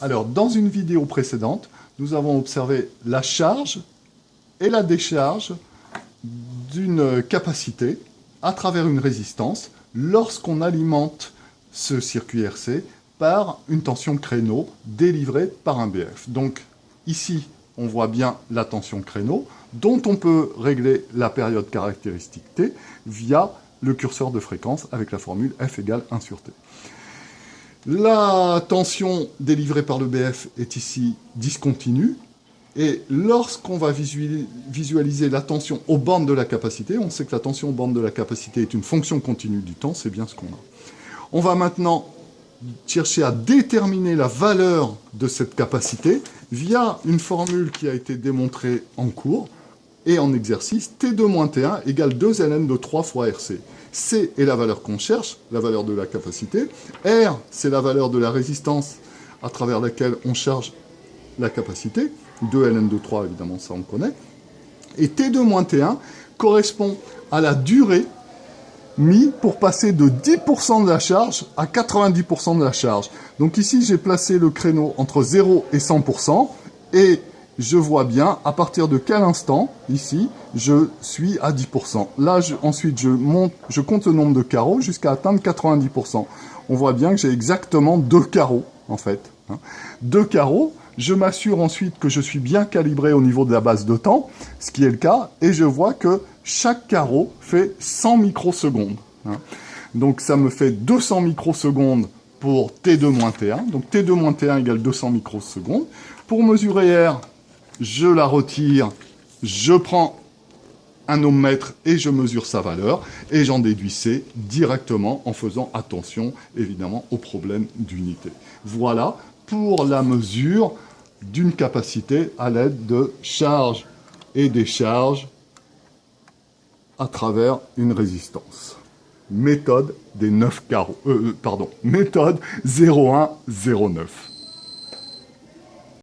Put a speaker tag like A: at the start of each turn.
A: Alors, dans une vidéo précédente, nous avons observé la charge et la décharge d'une capacité à travers une résistance lorsqu'on alimente ce circuit RC par une tension créneau délivrée par un BF. Donc, ici, on voit bien la tension créneau, dont on peut régler la période caractéristique T via le curseur de fréquence avec la formule F égale 1 sur T. La tension délivrée par le BF est ici discontinue, et lorsqu'on va visualiser la tension aux bornes de la capacité, on sait que la tension aux bornes de la capacité est une fonction continue du temps, c'est bien ce qu'on a. On va maintenant chercher à déterminer la valeur de cette capacité via une formule qui a été démontrée en cours et en exercice. T2-T1 égale 2 ln de 3 fois RC. C est la valeur qu'on cherche, la valeur de la capacité. R, c'est la valeur de la résistance à travers laquelle on charge la capacité. 2 ln de 3, évidemment, ça on connaît. Et T2-T1 correspond à la durée mis pour passer de 10% de la charge à 90% de la charge. Donc ici, j'ai placé le créneau entre 0 et 100%, et je vois bien à partir de quel instant, ici, je suis à 10%. Là, ensuite, je compte le nombre de carreaux jusqu'à atteindre 90%. On voit bien que j'ai exactement 2 carreaux, en fait. 2 carreaux. Je m'assure ensuite que je suis bien calibré au niveau de la base de temps, ce qui est le cas, et je vois que chaque carreau fait 100 microsecondes. Donc ça me fait 200 microsecondes pour T2-T1. Donc T2-T1 égale 200 microsecondes. Pour mesurer R, je la retire, je prends un ohmmètre et je mesure sa valeur, et j'en déduis C directement en faisant attention, évidemment, au problème d'unité. Voilà pour la mesure d'une capacité à l'aide de charge et décharge à travers une résistance. Méthode des 9 carreaux, méthode 0109.